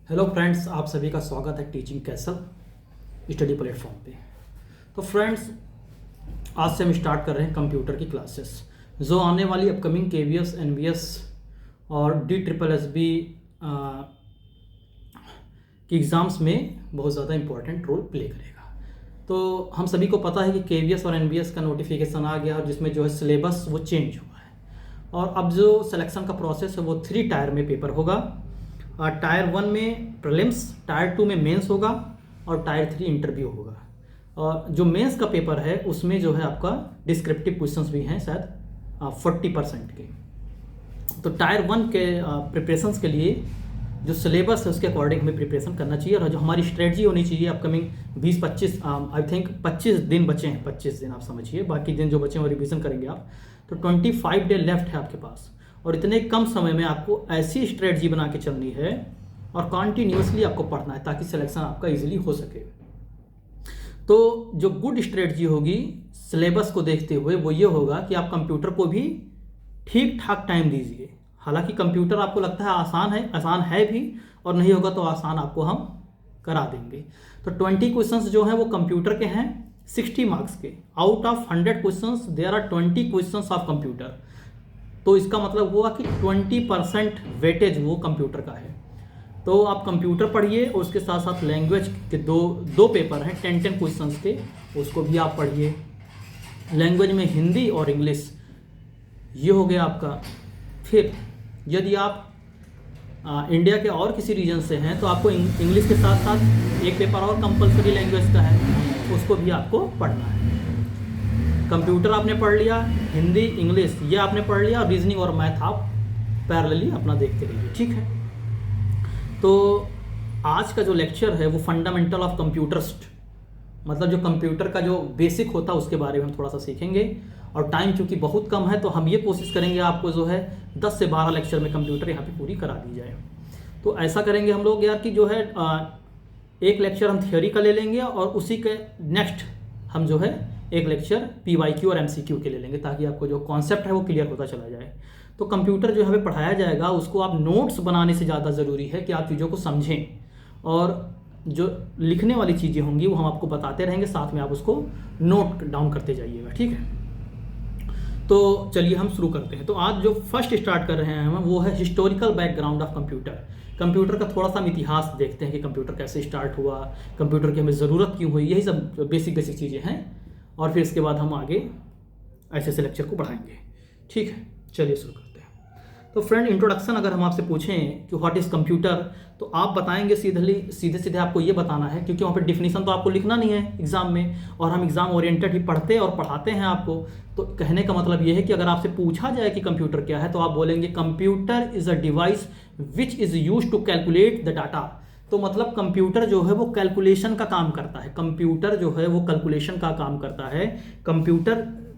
Hello friends, आप सभी का स्वागत है टीचिंग कैसल स्टडी प्लेटफॉर्म पे। तो फ्रेंड्स, आज से हम स्टार्ट कर रहे हैं कंप्यूटर की क्लासेस, जो आने वाली अपकमिंग केवीएस, एनवीएस और DSSB की एग्ज़ाम्स में बहुत ज़्यादा इंपॉर्टेंट रोल प्ले करेगा। तो हम सभी को पता है कि केवीएस और एनवीएस का नोटिफिकेशन आ गया और जिसमें जो है सिलेबस वो चेंज हुआ है और अब जो सिलेक्शन का प्रोसेस है वो 3 टायर में पेपर होगा। टायर 1 में प्रीलिम्स, टायर 2 में मेंस होगा और टायर 3 इंटरव्यू होगा। और जो मेंस का पेपर है उसमें जो है आपका डिस्क्रिप्टिव क्वेश्चंस भी हैं शायद 40% के। तो टायर 1 के प्रिपरेशंस के लिए जो सिलेबस है उसके अकॉर्डिंग हमें प्रिपरेशन करना चाहिए और जो हमारी स्ट्रेटजी होनी चाहिए अपकमिंग 20-25 आई थिंक 25 दिन बचे हैं, 25 दिन आप समझिए, बाकी दिन जो बचे हैं वो रिविज़न करेंगे आप। तो 25 डे लेफ्ट है आपके पास और इतने कम समय में आपको ऐसी स्ट्रेटजी बना के चलनी है और कॉन्टीन्यूसली आपको पढ़ना है ताकि सिलेक्शन आपका इजीली हो सके। तो जो गुड स्ट्रेटजी होगी सिलेबस को देखते हुए वो ये होगा कि आप कंप्यूटर को भी ठीक ठाक टाइम दीजिए। हालांकि कंप्यूटर आपको लगता है आसान है भी, और नहीं होगा तो आसान आपको हम करा देंगे। तो 20 क्वेश्चंस जो हैं वो कंप्यूटर के हैं 60 मार्क्स के। Out of 100 questions there are 20 questions of computer. तो इसका मतलब हुआ कि 20% वेटेज वो कंप्यूटर का है। तो आप कंप्यूटर पढ़िए और उसके साथ साथ लैंग्वेज के दो पेपर हैं 10 क्वेश्चंस के, उसको भी आप पढ़िए। लैंग्वेज में हिंदी और इंग्लिश, ये हो गया आपका। फिर यदि आप इंडिया के और किसी रीजन से हैं तो आपको इंग्लिश के साथ साथ एक पेपर और कंपलसरी लैंग्वेज का है, उसको भी आपको पढ़ना है। कंप्यूटर आपने पढ़ लिया, हिंदी इंग्लिश ये आपने पढ़ लिया, और रीजनिंग और मैथ आप पैरेलली अपना देखते रहिए, ठीक है। तो आज का जो लेक्चर है वो फंडामेंटल ऑफ कंप्यूटर्स, मतलब जो कंप्यूटर का जो बेसिक होता है उसके बारे में हम थोड़ा सा सीखेंगे। और टाइम चूँकि बहुत कम है तो हम ये कोशिश करेंगे आपको जो है 10 से 12 लेक्चर में कंप्यूटर यहाँ पे पूरी करा दी जाए। तो ऐसा करेंगे हम लोग यार कि जो है एक लेक्चर हम थियोरी का ले लेंगे और उसी के नेक्स्ट हम जो है एक लेक्चर PYQ और MCQ के ले लेंगे ताकि आपको जो कॉन्सेप्ट है वो क्लियर होता चला जाए। तो कंप्यूटर जो हमें पढ़ाया जाएगा उसको आप नोट्स बनाने से ज़्यादा ज़रूरी है कि आप चीज़ों को समझें, और जो लिखने वाली चीज़ें होंगी वो हम आपको बताते रहेंगे, साथ में आप उसको नोट डाउन करते जाइएगा, ठीक है। तो चलिए हम शुरू करते हैं। तो आज जो फर्स्ट स्टार्ट कर रहे हैं हम वो है historical background of computer. Computer का थोड़ा सा हम इतिहास देखते हैं कि कंप्यूटर कैसे स्टार्ट हुआ, कंप्यूटर की हमें ज़रूरत क्यों हुई, यही सब बेसिक चीज़ें हैं। और फिर इसके बाद हम आगे ऐसे लेक्चर को बढ़ाएंगे, ठीक है। चलिए शुरू करते हैं। तो फ्रेंड, इंट्रोडक्शन अगर हम आपसे पूछें कि व्हाट इज़ कंप्यूटर, तो आप बताएंगे सीधे आपको ये बताना है, क्योंकि वहाँ पे डिफिनीशन तो आपको लिखना नहीं है एग्जाम में, और हम एग्जाम ओरिएंटेड ही पढ़ते और पढ़ाते हैं आपको। तो कहने का मतलब ये है कि अगर आपसे पूछा जाए कि कंप्यूटर क्या है तो आप बोलेंगे computer is a device which is use to calculate the data. तो मतलब कंप्यूटर जो है वो कैलकुलेशन का काम करता है, कंप्यूटर जो है वो कैलकुलेशन का काम करता है। कंप्यूटर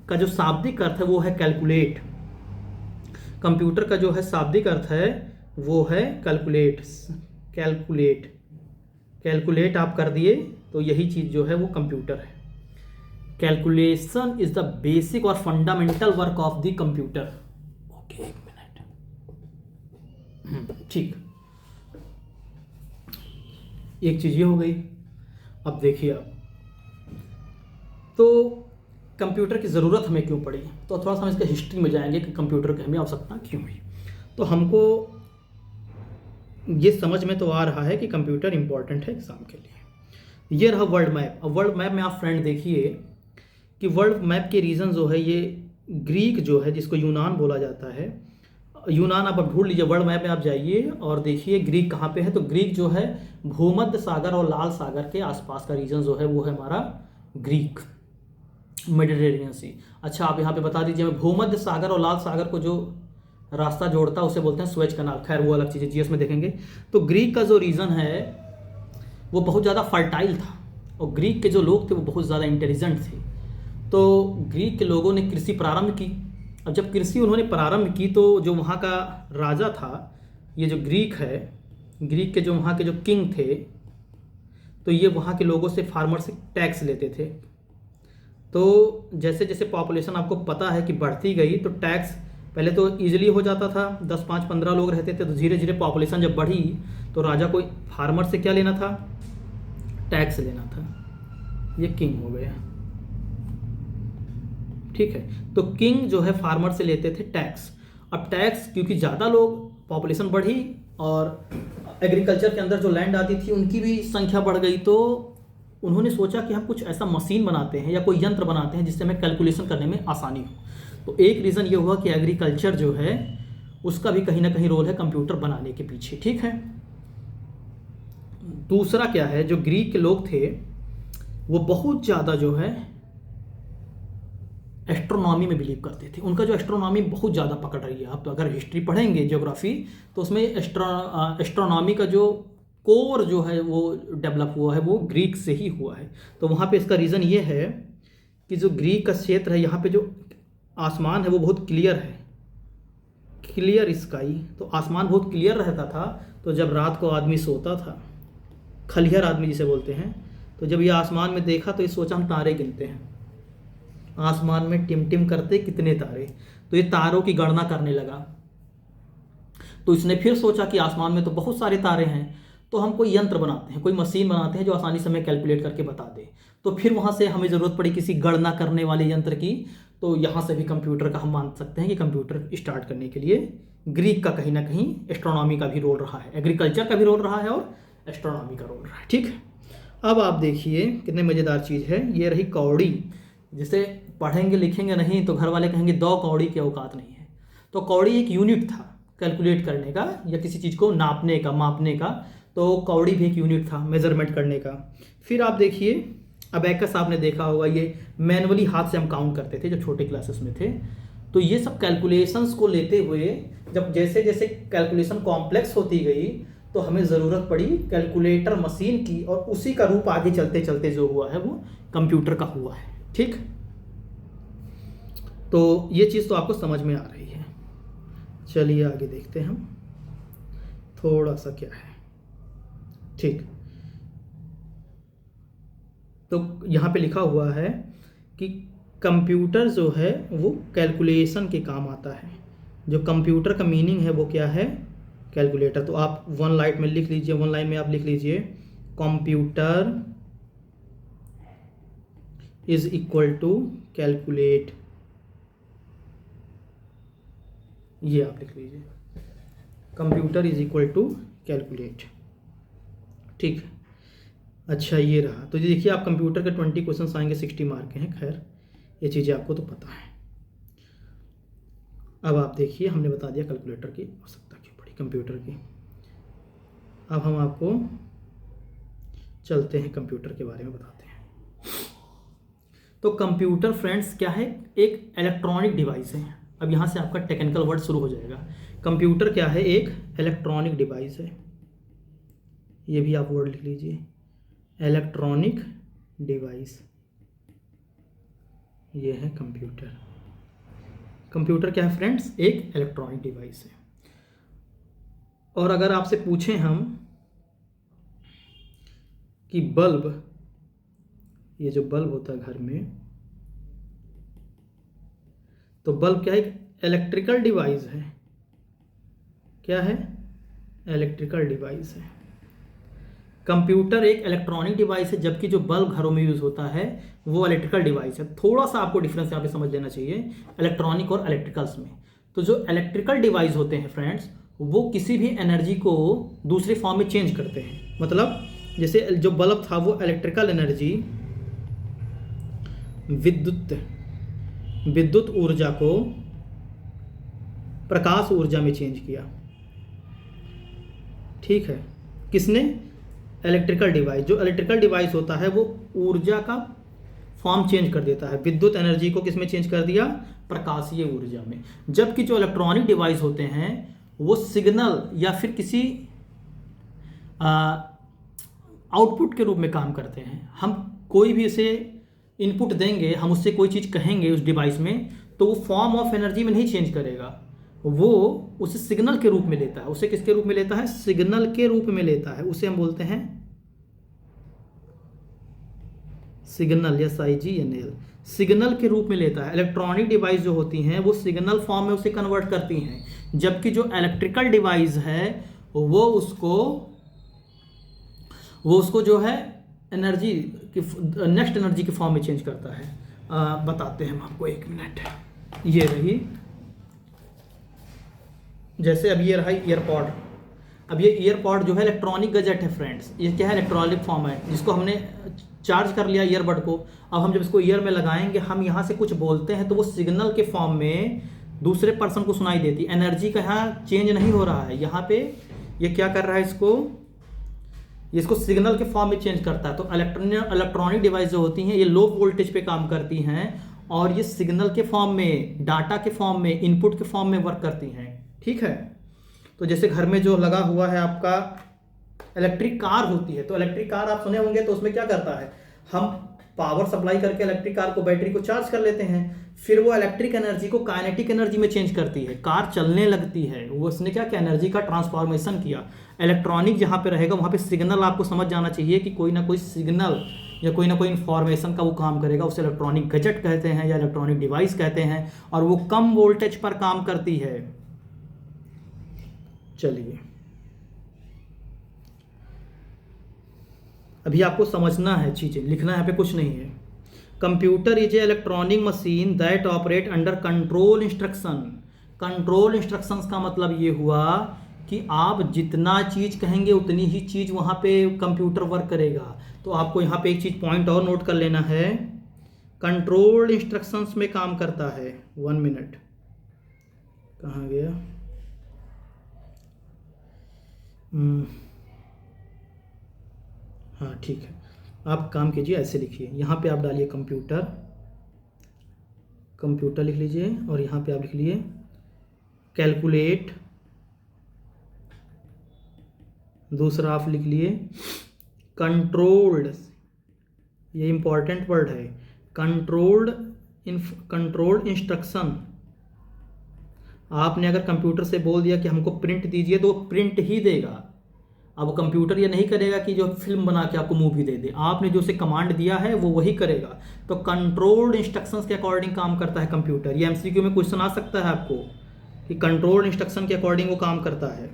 का जो शाब्दिक अर्थ है वो है कैलकुलेट। कंप्यूटर का जो है शाब्दिक अर्थ है वो है कैलकुलेट। कैलकुलेट आप कर दिए तो यही चीज़ जो है वो कंप्यूटर है। कैलकुलेशन इज द बेसिक और fundamental work of the computer. Okay, एक मिनट, ठीक। एक चीज़ ये हो गई। अब देखिए आप, तो कंप्यूटर की ज़रूरत हमें क्यों पड़ी, तो थोड़ा सा हम इसके हिस्ट्री में जाएंगे कि कंप्यूटर की हमें आवश्यकता क्यों हुई। तो हमको ये समझ में तो आ रहा है कि कंप्यूटर इंपॉर्टेंट है एग्जाम के लिए। ये रहा वर्ल्ड मैप। अब वर्ल्ड मैप में आप फ्रेंड देखिए कि वर्ल्ड मैप के रीज़न जो है ये ग्रीक जो है जिसको यूनान बोला जाता है, यूनान आप ढूंढ लीजिए, वर्ल्ड मैप में आप जाइए और देखिए ग्रीक कहाँ पे है। तो ग्रीक जो है भूमध्य सागर और लाल सागर के आसपास का रीजन जो है वो है हमारा ग्रीक, मेडिटेरेनियन सी। अच्छा, आप यहाँ पे बता दीजिए हमें भूमध्य सागर और लाल सागर को जो रास्ता जोड़ता है उसे बोलते हैं स्वेज कनाल। खैर वो अलग चीज़ है, जीएस में देखेंगे। तो ग्रीक का जो रीजन है वो बहुत ज़्यादा फर्टाइल था और ग्रीक के जो लोग थे वो बहुत ज़्यादा इंटेलिजेंट थे। तो ग्रीक के लोगों ने कृषि प्रारंभ की। अब जब कृषि उन्होंने प्रारंभ की तो जो वहाँ का राजा था, ये जो ग्रीक है, ग्रीक के जो वहाँ के जो किंग थे, तो ये वहाँ के लोगों से फार्मर से टैक्स लेते थे। तो जैसे जैसे पॉपुलेशन आपको पता है कि बढ़ती गई तो टैक्स पहले तो ईजिली हो जाता था, 10, 5, 15 लोग रहते थे। तो धीरे धीरे पॉपुलेशन जब बढ़ी तो राजा को फार्मर से क्या लेना था, टैक्स लेना था, ये किंग हो गया। ठीक है, तो किंग जो है फार्मर से लेते थे टैक्स। अब टैक्स क्योंकि ज़्यादा लोग, पॉपुलेशन बढ़ी और एग्रीकल्चर के अंदर जो लैंड आती थी उनकी भी संख्या बढ़ गई, तो उन्होंने सोचा कि हम कुछ ऐसा मशीन बनाते हैं या कोई यंत्र बनाते हैं जिससे हमें कैलकुलेशन करने में आसानी हो। तो एक रीज़न ये हुआ कि एग्रीकल्चर जो है उसका भी कहीं ना कहीं रोल है कंप्यूटर बनाने के पीछे। ठीक है, दूसरा क्या है, जो ग्रीक के लोग थे वो बहुत ज़्यादा जो है एस्ट्रोनॉमी में बिलीव करते थे। उनका जो एस्ट्रोनॉमी बहुत ज़्यादा पकड़ रही है, आप तो अगर हिस्ट्री पढ़ेंगे, ज्योग्राफी, तो उसमें एस्ट्रोनॉमी का जो कोर जो है वो डेवलप हुआ है वो ग्रीक से ही हुआ है। तो वहाँ पे इसका रीज़न ये है कि जो ग्रीक का क्षेत्र है यहाँ पे जो आसमान है वो बहुत क्लियर है, क्लियर स्काई। तो आसमान बहुत क्लियर रहता था, तो जब रात को आदमी सोता था, खलिहर आदमी जिसे बोलते हैं, तो जब ये आसमान में देखा तो ये सोचा हम तारे गिनते हैं, आसमान में टिम टिम करते कितने तारे, तो ये तारों की गणना करने लगा। तो इसने फिर सोचा कि आसमान में तो बहुत सारे तारे हैं, तो हम कोई यंत्र बनाते हैं, कोई मशीन बनाते हैं जो आसानी से हमें कैलकुलेट करके बता दे। तो फिर वहाँ से हमें ज़रूरत पड़ी किसी गणना करने वाले यंत्र की। तो यहाँ से भी कंप्यूटर का हम मान सकते हैं कि कंप्यूटर स्टार्ट करने के लिए ग्रीक का कहीं ना कहीं एस्ट्रोनॉमी का भी रोल रहा है, एग्रीकल्चर का भी रोल रहा है और एस्ट्रोनॉमी का रोल रहा है। ठीक है, अब आप देखिए कितने मज़ेदार चीज़ है, ये रही कौड़ी, जिसे पढ़ेंगे लिखेंगे नहीं तो घर वाले कहेंगे 2 कौड़ी की औकात नहीं है। तो कौड़ी एक यूनिट था कैलकुलेट करने का या किसी चीज़ को नापने का, मापने का, तो कौड़ी भी एक यूनिट था मेजरमेंट करने का। फिर आप देखिए अबैकस, आपने देखा होगा, ये मैनुअली हाथ से हम काउंट करते थे जब छोटे क्लासेस में थे। तो ये सब कैलकुलेशंस को लेते हुए जब जैसे जैसे कैलकुलेशन कॉम्प्लेक्स होती गई तो हमें ज़रूरत पड़ी कैलकुलेटर मशीन की, और उसी का रूप आगे चलते चलते जो हुआ है वो कंप्यूटर का हुआ है। ठीक, तो ये चीज़ तो आपको समझ में आ रही है। चलिए आगे देखते हैं हम थोड़ा सा क्या है। ठीक, तो यहाँ पे लिखा हुआ है कि कंप्यूटर जो है वो कैलकुलेशन के काम आता है। जो कंप्यूटर का मीनिंग है वो क्या है, कैलकुलेटर। तो आप 1 लाइन में लिख लीजिए, 1 लाइन में आप लिख लीजिए computer is equal to calculate, ये आप लिख लीजिए, computer is equal to calculate. ठीक, अच्छा ये रहा। तो ये देखिए आप कंप्यूटर के 20 क्वेश्चन आएंगे, 60 मार्क के हैं। खैर ये चीज़ें आपको तो पता है। अब आप देखिए हमने बता दिया कैलकुलेटर की आवश्यकता क्यों पड़ी कंप्यूटर की। अब हम आपको चलते हैं कंप्यूटर के बारे में बताते हैं। तो कंप्यूटर फ्रेंड्स क्या है, एक इलेक्ट्रॉनिक डिवाइस है। अब यहाँ से आपका टेक्निकल वर्ड शुरू हो जाएगा। कंप्यूटर क्या है, एक इलेक्ट्रॉनिक डिवाइस है। ये भी आप वर्ड लिख लीजिए, इलेक्ट्रॉनिक डिवाइस, ये है कंप्यूटर। कंप्यूटर क्या है फ्रेंड्स, एक इलेक्ट्रॉनिक डिवाइस है। और अगर आपसे पूछें हम कि बल्ब, ये जो बल्ब होता है घर में, तो बल्ब क्या है, एक इलेक्ट्रिकल डिवाइस है। क्या है, इलेक्ट्रिकल डिवाइस है। कंप्यूटर एक इलेक्ट्रॉनिक डिवाइस है, जबकि जो बल्ब घरों में यूज़ होता है वो इलेक्ट्रिकल डिवाइस है। थोड़ा सा आपको डिफरेंस यहाँ पे समझ लेना चाहिए इलेक्ट्रॉनिक और इलेक्ट्रिकल्स में। तो जो इलेक्ट्रिकल डिवाइस होते हैं फ्रेंड्स, वो किसी भी एनर्जी को दूसरे फॉर्म में चेंज करते हैं। मतलब जैसे जो बल्ब था वो इलेक्ट्रिकल एनर्जी, विद्युत ऊर्जा को प्रकाश ऊर्जा में चेंज किया। ठीक है, किसने, इलेक्ट्रिकल डिवाइस। जो इलेक्ट्रिकल डिवाइस होता है वो ऊर्जा का फॉर्म चेंज कर देता है। विद्युत एनर्जी को किस में चेंज कर दिया, प्रकाशीय ऊर्जा में। जबकि जो इलेक्ट्रॉनिक डिवाइस होते हैं वो सिग्नल या फिर किसी आउटपुट के रूप में काम करते हैं। हम कोई भी इसे इनपुट देंगे, हम उससे कोई चीज़ कहेंगे उस डिवाइस में, तो वो फॉर्म ऑफ एनर्जी में नहीं चेंज करेगा, वो उसे सिग्नल के रूप में लेता है। उसे किसके रूप में लेता है, सिग्नल के रूप में लेता है। उसे हम बोलते हैं सिग्नल, SIGNL, सिग्नल के रूप में लेता है। इलेक्ट्रॉनिक डिवाइस जो होती हैं वो सिग्नल फॉर्म में उसे कन्वर्ट करती हैं, जबकि जो इलेक्ट्रिकल डिवाइस है वो उसको वो उसको जो है एनर्जी की नेक्स्ट एनर्जी की फॉर्म में चेंज करता है। बताते हैं हम आपको, 1 मिनट। ये रही, जैसे अब ये रहा ईयरपॉड। अब ये ईयरपॉड जो है इलेक्ट्रॉनिक गैजेट है फ्रेंड्स। ये क्या है, इलेक्ट्रॉनिक फॉर्म है, जिसको हमने चार्ज कर लिया ईयरबड को। अब हम जब इसको ईयर में लगाएंगे, हम यहाँ से कुछ बोलते हैं तो वो सिग्नल के फॉर्म में दूसरे पर्सन को सुनाई देती। एनर्जी का यहाँ चेंज नहीं हो रहा है, यहाँ पे ये क्या कर रहा है, इसको सिग्नल के फॉर्म में चेंज करता है। तो इलेक्ट्रॉनिक डिवाइस जो होती हैं ये लो वोल्टेज पे काम करती हैं और ये सिग्नल के फॉर्म में, डाटा के फॉर्म में, इनपुट के फॉर्म में वर्क करती हैं। ठीक है, तो जैसे घर में जो लगा हुआ है आपका इलेक्ट्रिक कार होती है, तो इलेक्ट्रिक कार आप सुने होंगे, तो उसमें क्या करता है, हम पावर सप्लाई करके इलेक्ट्रिक कार को, बैटरी को चार्ज कर लेते हैं, फिर वो इलेक्ट्रिक एनर्जी को काइनेटिक एनर्जी में चेंज करती है, कार चलने लगती है। वो उसने क्या किया, एनर्जी का ट्रांसफॉर्मेशन किया। इलेक्ट्रॉनिक जहाँ पे रहेगा वहाँ पे सिग्नल आपको समझ जाना चाहिए कि कोई ना कोई सिग्नल या कोई ना कोई इन्फॉर्मेशन का वो काम करेगा, उसे इलेक्ट्रॉनिक गैजेट कहते हैं या इलेक्ट्रॉनिक डिवाइस कहते हैं, और वो कम वोल्टेज पर काम करती है। चलिए, अभी आपको समझना है चीज़ें, लिखना यहाँ पे कुछ नहीं है। Computer is a electronic machine that operate under control instruction. Control instructions का मतलब ये हुआ कि आप जितना चीज़ कहेंगे उतनी ही चीज़ वहाँ पे कंप्यूटर वर्क करेगा। तो आपको यहाँ पे एक चीज़ पॉइंट और नोट कर लेना है, कंट्रोल इंस्ट्रक्शंस में काम करता है। 1 मिनट, कहाँ गया, हाँ ठीक है, आप काम कीजिए, ऐसे लिखिए, यहाँ पे आप डालिए कंप्यूटर, कंप्यूटर लिख लीजिए, और यहाँ पे आप लिख लीजिए कैलकुलेट, दूसरा आप लिख लिए कंट्रोल्ड, ये इंपॉर्टेंट वर्ड है, कंट्रोल्ड इंस्ट्रक्शन। आपने अगर कंप्यूटर से बोल दिया कि हमको प्रिंट दीजिए, तो वो प्रिंट ही देगा। अब कंप्यूटर ये नहीं करेगा कि जो फिल्म बना के आपको मूवी दे दे, आपने जो उसे कमांड दिया है वो वही करेगा। तो कंट्रोल्ड इंस्ट्रक्शंस के अकॉर्डिंग काम करता है कंप्यूटर। ये एमसीक्यू में क्वेश्चन आ सकता है आपको कि कंट्रोल्ड इंस्ट्रक्शन के अकॉर्डिंग वो काम करता है।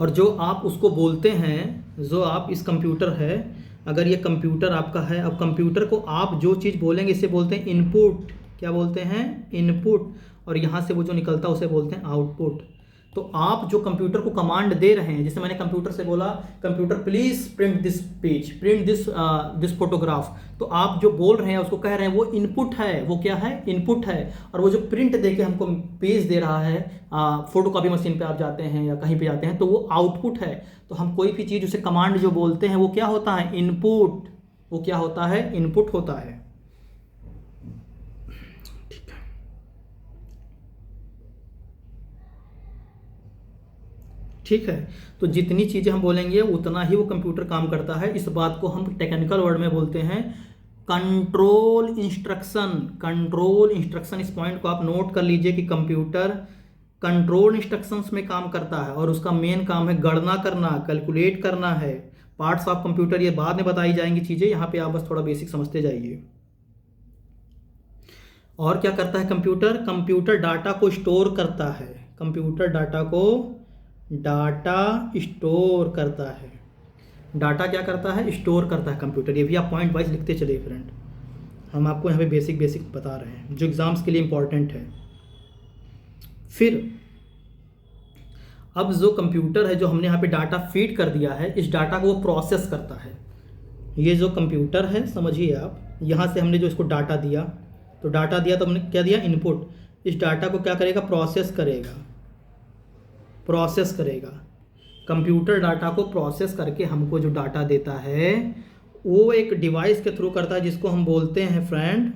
और जो आप उसको बोलते हैं, जो आप इस कंप्यूटर है, अगर ये कंप्यूटर आपका है, अब कंप्यूटर को आप जो चीज़ बोलेंगे इसे बोलते हैं इनपुट। क्या बोलते हैं, इनपुट। और यहाँ से वो जो निकलता है उसे बोलते हैं आउटपुट। तो आप जो कंप्यूटर को कमांड दे रहे हैं, जैसे मैंने कंप्यूटर से बोला, computer please print this page, print this photograph, तो आप जो बोल रहे हैं उसको कह रहे हैं वो इनपुट है। वो क्या है, इनपुट है। और वो जो प्रिंट दे के हमको पेज दे रहा है, फोटो कॉपी मशीन पे आप जाते हैं या कहीं पे जाते हैं, तो वो आउटपुट है। तो हम कोई भी चीज़ उसे कमांड जो बोलते हैं वो क्या होता है, इनपुट। वो क्या होता है, इनपुट होता है। ठीक है, तो जितनी चीज़ें हम बोलेंगे उतना ही वो कंप्यूटर काम करता है। इस बात को हम टेक्निकल वर्ड में बोलते हैं कंट्रोल इंस्ट्रक्शन। कंट्रोल इंस्ट्रक्शन, इस पॉइंट को आप नोट कर लीजिए कि कंप्यूटर कंट्रोल इंस्ट्रक्शंस में काम करता है और उसका मेन काम है गणना करना, कैलकुलेट करना है। पार्ट्स ऑफ कंप्यूटर ये बाद में बताई जाएंगी चीज़ें, यहाँ पे आप बस थोड़ा बेसिक समझते जाइए। और क्या करता है कंप्यूटर, कंप्यूटर डाटा को स्टोर करता है। कंप्यूटर डाटा स्टोर करता है। डाटा क्या करता है, स्टोर करता है कंप्यूटर। ये भी आप पॉइंट वाइज लिखते चलिए फ्रेंड, हम आपको यहाँ पे बेसिक बता रहे हैं जो एग्जाम्स के लिए इंपॉर्टेंट है। फिर अब जो कंप्यूटर है, जो हमने यहाँ पे डाटा फीड कर दिया है, इस डाटा को वो प्रोसेस करता है। ये जो कंप्यूटर है, समझिए आप, यहाँ से हमने जो इसको डाटा दिया, तो डाटा दिया तो हमने क्या दिया, इनपुट। इस डाटा को क्या करेगा, प्रोसेस करेगा। कंप्यूटर डाटा को प्रोसेस करके हमको जो डाटा देता है वो एक डिवाइस के थ्रू करता है, जिसको हम बोलते हैं friend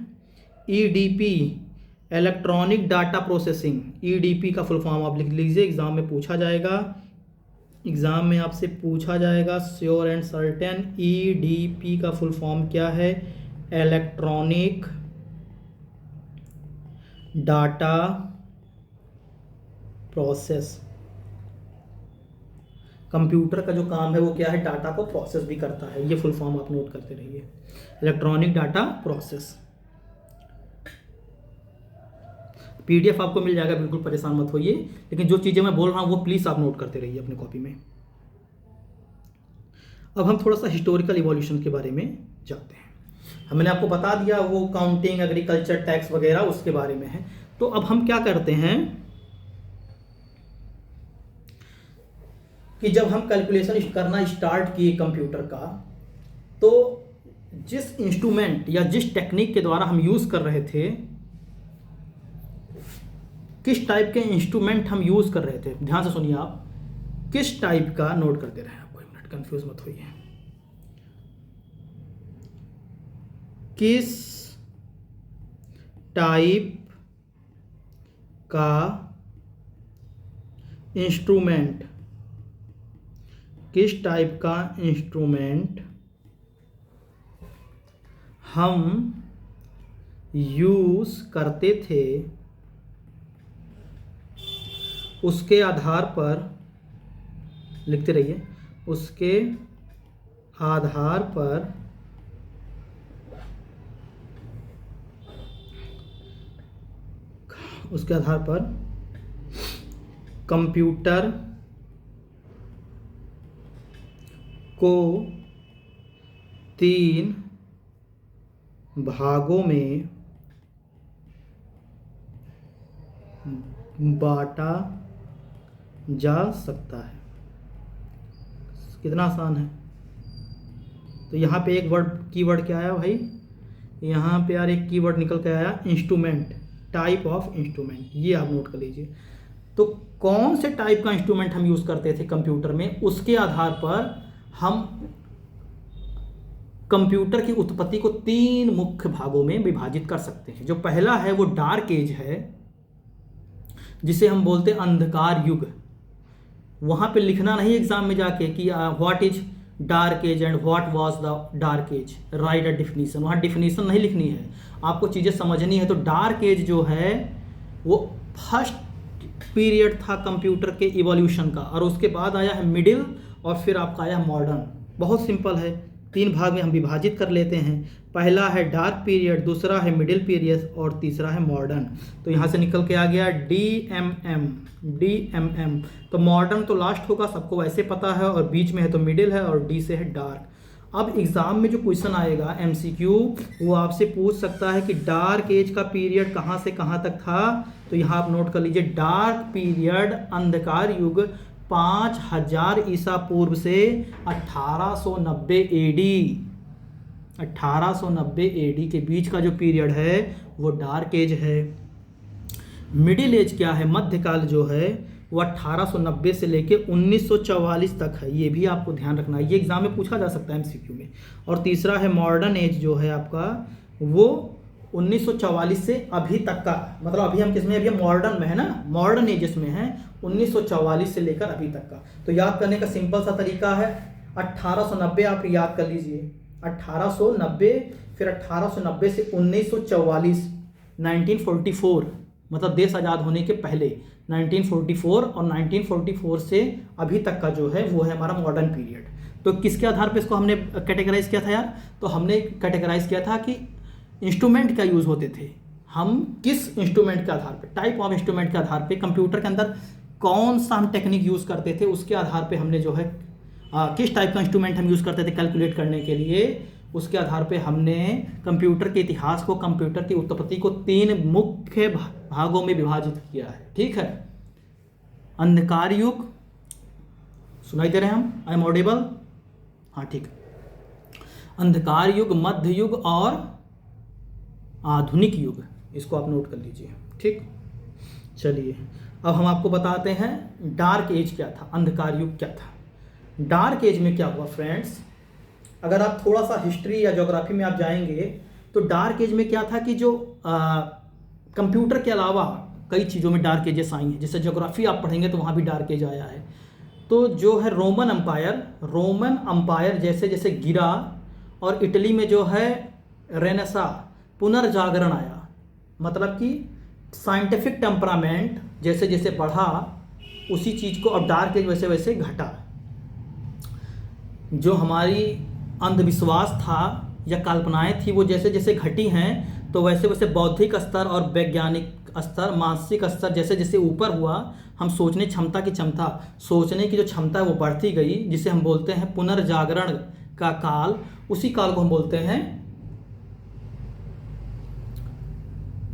EDP, electronic data processing. EDP का फुल फॉर्म आप लिख लीजिए, एग्जाम में पूछा जाएगा, एग्जाम में आपसे पूछा जाएगा श्योर एंड सर्टेन। ईडीपी का फुल फॉर्म क्या है, इलेक्ट्रॉनिक डाटा प्रोसेस। कंप्यूटर का जो काम है वो क्या है, डाटा को प्रोसेस भी करता है। ये फुल फॉर्म आप नोट करते रहिए, इलेक्ट्रॉनिक डाटा प्रोसेस। पीडीएफ आपको मिल जाएगा, बिल्कुल परेशान मत होइए, लेकिन जो चीज़ें मैं बोल रहा हूँ वो प्लीज़ आप नोट करते रहिए अपनी कॉपी में। अब हम थोड़ा सा हिस्टोरिकल इवोल्यूशन के बारे में जानते हैं। हमने आपको बता दिया वो काउंटिंग, एग्रीकल्चर, टैक्स वगैरह उसके बारे में है। तो अब हम क्या करते हैं कि जब हम कैलकुलेशन करना स्टार्ट किए कंप्यूटर का, तो जिस इंस्ट्रूमेंट या जिस टेक्निक के द्वारा हम यूज़ कर रहे थे, किस टाइप के इंस्ट्रूमेंट हम यूज़ कर रहे थे, ध्यान से सुनिए आप, किस टाइप का, नोट करते रहे आपको, एक मिनट कंफ्यूज मत होइए, किस टाइप का इंस्ट्रूमेंट, किस टाइप का इंस्ट्रूमेंट हम यूज़ करते थे, उसके आधार पर लिखते रहिए, उसके आधार पर कंप्यूटर को 3 भागों में बांटा जा सकता है। कितना आसान है। तो यहाँ पे एक कीवर्ड क्या आया भाई, यहाँ पे यार एक कीवर्ड निकल के आया, इंस्ट्रूमेंट, टाइप ऑफ इंस्ट्रूमेंट, ये आप नोट कर लीजिए। तो कौन से टाइप का इंस्ट्रूमेंट हम यूज़ करते थे कंप्यूटर में, उसके आधार पर हम कंप्यूटर की उत्पत्ति को 3 मुख्य भागों में विभाजित कर सकते हैं। जो पहला है वो डार्क एज है, जिसे हम बोलते हैं अंधकार युग। वहाँ पे लिखना नहीं एग्जाम में जाके कि what is dark age and what was the dark age, write a definition, वहाँ डिफिनीशन नहीं लिखनी है, आपको चीज़ें समझनी है। तो डार्क एज जो है वो फर्स्ट पीरियड था कंप्यूटर के इवोल्यूशन का, और उसके बाद आया है मिडिल, और फिर आपका आया मॉडर्न। बहुत सिंपल है, 3 भाग में हम विभाजित कर लेते हैं। पहला है डार्क पीरियड, दूसरा है मिडिल पीरियड, और तीसरा है मॉडर्न। तो यहाँ से निकल के आ गया DMM। तो मॉडर्न तो लास्ट होगा, सबको वैसे पता है, और बीच में है तो मिडिल है, और डी से है डार्क। अब एग्जाम में जो क्वेश्चन आएगा MCQ, वो आपसे पूछ सकता है कि डार्क एज का पीरियड कहाँ से कहाँ तक था। तो यहाँ आप नोट कर लीजिए, डार्क पीरियड, अंधकार युग 5000 ईसा पूर्व से 1890 AD के बीच का जो पीरियड है वो डार्क एज है। मिडिल एज क्या है, मध्यकाल जो है वो 1890 से लेके 1944 तक है, ये भी आपको ध्यान रखना है, ये एग्जाम में पूछा जा सकता है MCQ में। और तीसरा है मॉडर्न एज जो है आपका, वो 1944 से अभी तक का, मतलब अभी हम किसमें, अभी हम मॉडर्न में है ना, मॉडर्न एजेस में है, 1944 से लेकर अभी तक का। तो याद करने का सिंपल सा तरीका है, 1890 आप याद कर लीजिए, 1890, फिर 1890 से 1944, 1944, मतलब देश आज़ाद होने के पहले 1944, और 1944 से अभी तक का जो है वो है हमारा मॉडर्न पीरियड। तो किसके आधार पे इसको हमने कैटेगराइज किया था यार, तो हमने कैटेगराइज किया था कि इंस्ट्रूमेंट क्या यूज़ होते थे, हम किस इंस्ट्रूमेंट के आधार पे, टाइप ऑफ इंस्ट्रूमेंट के आधार पे, कंप्यूटर के अंदर कौन सा हम टेक्निक यूज़ करते थे, उसके आधार पे हमने जो है किस टाइप का इंस्ट्रूमेंट हम यूज़ करते थे कैलकुलेट करने के लिए, उसके आधार पे हमने कंप्यूटर के इतिहास को, कंप्यूटर की उत्पत्ति को 3 मुख्य भागों में विभाजित किया है। ठीक है, अंधकार युग, सुनाई दे रहे हैं हम, आई एम ऑडिबल, हाँ ठीक है, अंधकार युग, मध्य युग और आधुनिक युग, इसको आप नोट कर लीजिए। ठीक, चलिए अब हम आपको बताते हैं डार्क एज क्या था, अंधकार युग क्या था। डार्क एज में क्या हुआ फ्रेंड्स, अगर आप थोड़ा सा हिस्ट्री या ज्योग्राफी में आप जाएंगे तो डार्क एज में क्या था कि जो कंप्यूटर के अलावा कई चीज़ों में डार्क एजेस आई हैं। जैसे ज्योग्राफी आप पढ़ेंगे तो वहाँ भी डार्क एज आया है। तो जो है रोमन अम्पायर जैसे जैसे गिरा, और इटली में जो है रेनेसा, पुनर्जागरण आया, मतलब कि साइंटिफिक टेम्परामेंट जैसे जैसे बढ़ा उसी चीज़ को, अब डार्क एज वैसे वैसे घटा। जो हमारी अंधविश्वास था या कल्पनाएं थी वो जैसे जैसे घटी हैं, तो वैसे वैसे बौद्धिक स्तर और वैज्ञानिक स्तर, मानसिक स्तर जैसे जैसे ऊपर हुआ, हम सोचने सोचने की जो क्षमता है वो बढ़ती गई, जिसे हम बोलते हैं पुनर्जागरण का काल, उसी काल को हम बोलते हैं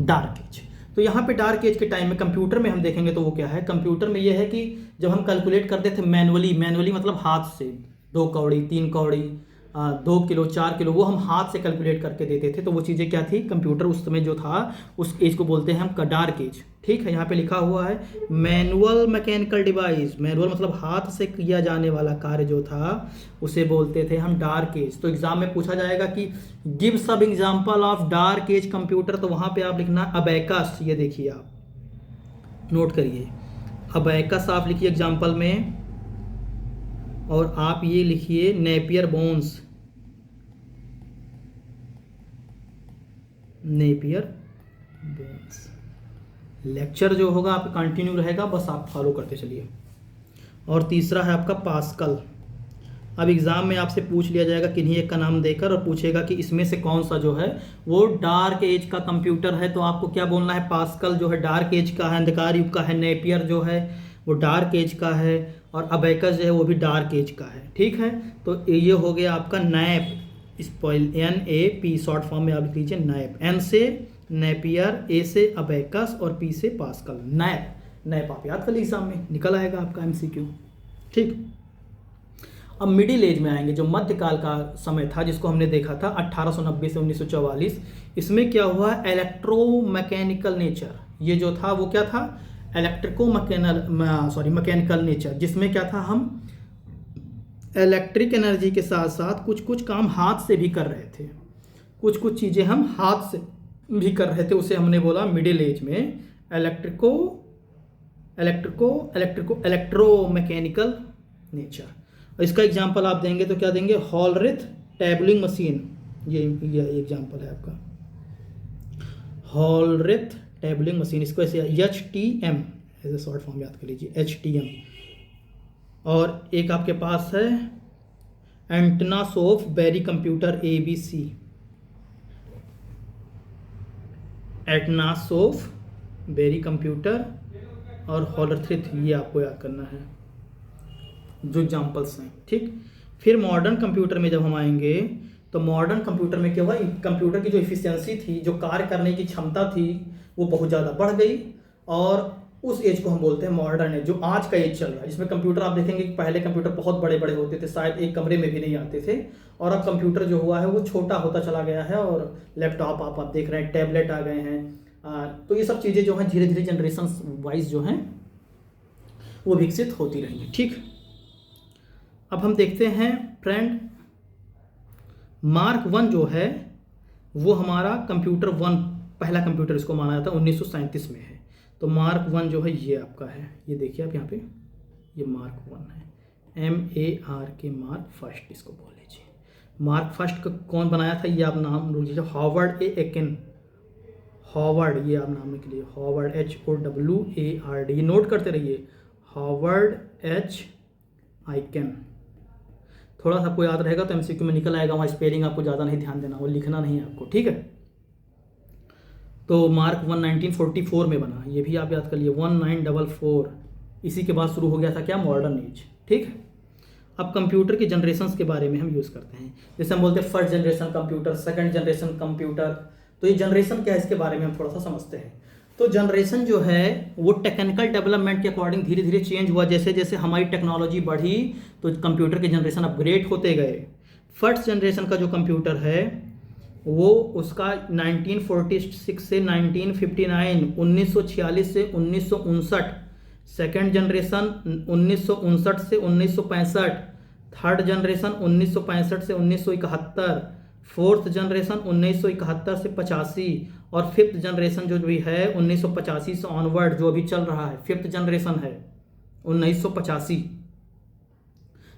डार्क एज। तो यहाँ पे डार्क एज के टाइम में कंप्यूटर में हम देखेंगे तो वो क्या है, कंप्यूटर में ये है कि जब हम कैलकुलेट करते थे मैनुअली मतलब हाथ से 2 कौड़ी 3 कौड़ी 2 किलो 4 किलो, वो हम हाथ से कैलकुलेट करके देते थे। तो वो चीज़ें क्या थी, कंप्यूटर उस समय जो था उस एज को बोलते हैं हम डार्क एज। ठीक है, यहाँ पे लिखा हुआ है मैनुअल मैकेनिकल डिवाइस, मैनुअल मतलब हाथ से किया जाने वाला कार्य जो था उसे बोलते थे हम डार्क एज। तो एग्जाम में पूछा जाएगा कि give some example of dark age computer, तो वहाँ पे आप लिखना अबैकस। ये देखिए आप नोट करिए, अबैकस आप लिखिए एग्जाम्पल में, और आप ये लिखिए Napier bones, Napier bones. Lecture जो होगा आपका कंटिन्यू रहेगा, बस आप फॉलो करते चलिए। और तीसरा है आपका पास्कल। अब एग्ज़ाम में आपसे पूछ लिया जाएगा किन्हीं एक का नाम देकर, और पूछेगा कि इसमें से कौन सा जो है वो डार्क एज का कंप्यूटर है, तो आपको क्या बोलना है, पास्कल जो है डार्क एज का है, अंधकार युग का है, नेपियर जो है वो डार्क एज का है, और अबैकस जो है वो भी डार्क एज का है। ठीक है, तो ये हो गया आपका nap, spoil NAP short form में आप लिख लीजिए नैप, N से नेपियर, A से अबैकस और P से पास्कल। नैप आप याद कर लीजिए, एग्जाम में निकल आएगा आपका MCQ। ठीक, अब मिडिल एज में आएंगे, जो मध्यकाल का समय था जिसको हमने देखा था 1890 से 1944। इसमें क्या हुआ, इलेक्ट्रोमैकेनिकल नेचर, ये जो था वो क्या था, मैकेनिकल नेचर, जिसमें क्या था, हम इलेक्ट्रिक एनर्जी के साथ साथ कुछ काम हाथ से भी कर रहे थे, कुछ चीज़ें हम हाथ से भी कर रहे थे, उसे हमने बोला मिडिल एज में इलेक्ट्रोमैकेनिकल नेचर। और इसका एग्जांपल आप देंगे तो क्या देंगे, हॉलरिथ टैबलिंग मशीन, ये एग्जांपल है आपका हॉलरिथ टैबलिंग मशीन, इसको ऐसे HTM ऐसे शॉर्ट फॉर्म याद कर लीजिए, HTM। और एक आपके पास है Atanasoff Berry computer ABC, Atanasoff Berry computer और हॉलरथिथ, ये आपको याद करना है जो एग्जाम्पल्स हैं। ठीक, फिर मॉडर्न कंप्यूटर में जब हम आएंगे तो मॉडर्न कंप्यूटर में क्या हुआ, कंप्यूटर की जो इफिशियंसी थी, जो कार्य करने की क्षमता थी, वो बहुत ज़्यादा बढ़ गई, और उस एज को हम बोलते हैं मॉडर्न एज, जो आज का एज चल रहा है, जिसमें कंप्यूटर आप देखेंगे कि पहले कंप्यूटर बहुत बड़े बड़े होते थे, शायद एक कमरे में भी नहीं आते थे, और अब कंप्यूटर जो हुआ है वो छोटा होता चला गया है, और लैपटॉप आप देख रहे हैं, टैबलेट आ गए हैं। तो ये सब चीज़ें जो हैं धीरे धीरे जनरेशन वाइज जो हैं वो विकसित होती रहेंगी। ठीक, अब हम देखते हैं फ्रेंड, मार्क 1 जो है वो हमारा कंप्यूटर 1, पहला कंप्यूटर इसको माना जाता है 1937 में है। तो मार्क 1 जो है ये आपका है, ये देखिए आप यहाँ पे, ये मार्क 1 है, MARK मार्क फर्स्ट इसको बोल लीजिए। मार्क फर्स्ट का कौन बनाया था, ये आप नाम लिख लीजिए, हॉवर्ड एकेन, हॉवर्ड, ये आप नाम लिख लीजिए, हॉवर्ड HOWARD, ये नोट करते रहिए, हॉवर्ड एकेन। थोड़ा सा आपको याद रहेगा तो MCQ में निकल आएगा, वहाँ स्पेलिंग आपको ज़्यादा नहीं ध्यान देना, वो लिखना नहीं है आपको। ठीक है, तो मार्क 1 1944 में बना, ये भी आप याद कर लिए, 1944। इसी के बाद शुरू हो गया था क्या, मॉडर्न एज। ठीक, अब कंप्यूटर के जनरेशन्स के बारे में हम यूज़ करते हैं, जैसे हम बोलते हैं first generation computer, second generation computer. तो ये जनरेशन क्या है, इसके बारे में हम थोड़ा सा समझते हैं। तो जनरेशन जो है वो टेक्निकल डेवलपमेंट के अकॉर्डिंग धीरे धीरे चेंज हुआ, जैसे जैसे हमारी टेक्नोलॉजी बढ़ी तो कंप्यूटर के जनरेशन अपग्रेड होते गए। फर्स्ट जनरेशन का जो कंप्यूटर है वो उसका 1946 से 1959, 1946 से 1959। सेकेंड जनरेशन 1959 से 1965, थर्ड जनरेशन 1965 से 1971, फोर्थ जनरेशन 1971 से 85, और फिफ्थ जनरेशन जो भी है 1985 से ऑनवर्ड जो अभी चल रहा है, फिफ्थ जनरेशन है 1985,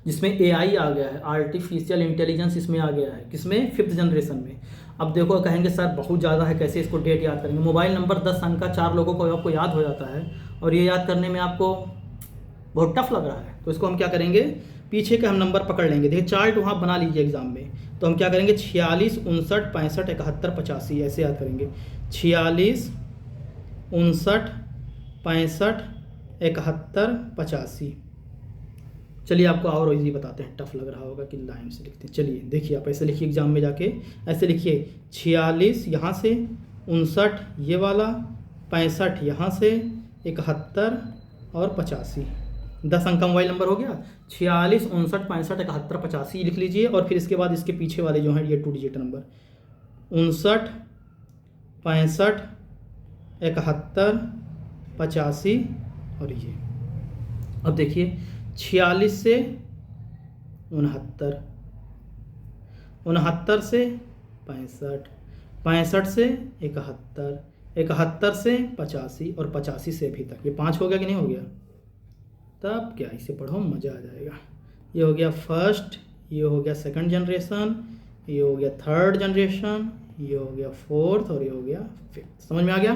जिसमें AI आ गया है, आर्टिफिशियल इंटेलिजेंस इसमें आ गया है, किसमें, फिफ्थ जनरेशन में। अब देखो कहेंगे सर बहुत ज़्यादा है, कैसे इसको डेट याद करेंगे। मोबाइल नंबर 10 अंक का 4 लोगों को आपको याद हो जाता है, और ये याद करने में आपको बहुत टफ लग रहा है, तो इसको हम क्या करेंगे, पीछे के हम नंबर पकड़ लेंगे। देखिए चार्ट वहाँ बना लीजिए एग्जाम में, तो हम क्या करेंगे 46, 59, 65, 71, 85 ऐसे याद करेंगे। 46, 59, 65, 71 85। चलिए आपको और इजी बताते हैं, टफ लग रहा होगा कि लाइन से लिखते हैं। चलिए देखिए, आप ऐसे लिखिए एग्जाम में जाके, ऐसे लिखिए 46 यहाँ से, 59 ये वाला, 65 यहाँ से, 71 और 85। 10 अंक का मोबाइल नंबर हो गया। 46 59 65 71 85 लिख लीजिए, और फिर इसके बाद इसके पीछे वाले जो हैं ये 2 डिजिट नंबर 59 65 71 85 और ये। अब देखिए 46 से 69, 69 से 65, 65 से 71, 71 से 85 और 85 से अभी तक। ये 5 हो गया कि नहीं हो गया? तब क्या, इसे पढ़ो मज़ा आ जाएगा। ये हो गया फर्स्ट, ये हो गया सेकंड जनरेशन, ये हो गया थर्ड जनरेशन, ये हो गया फोर्थ और ये हो गया फिफ्थ। समझ में आ गया?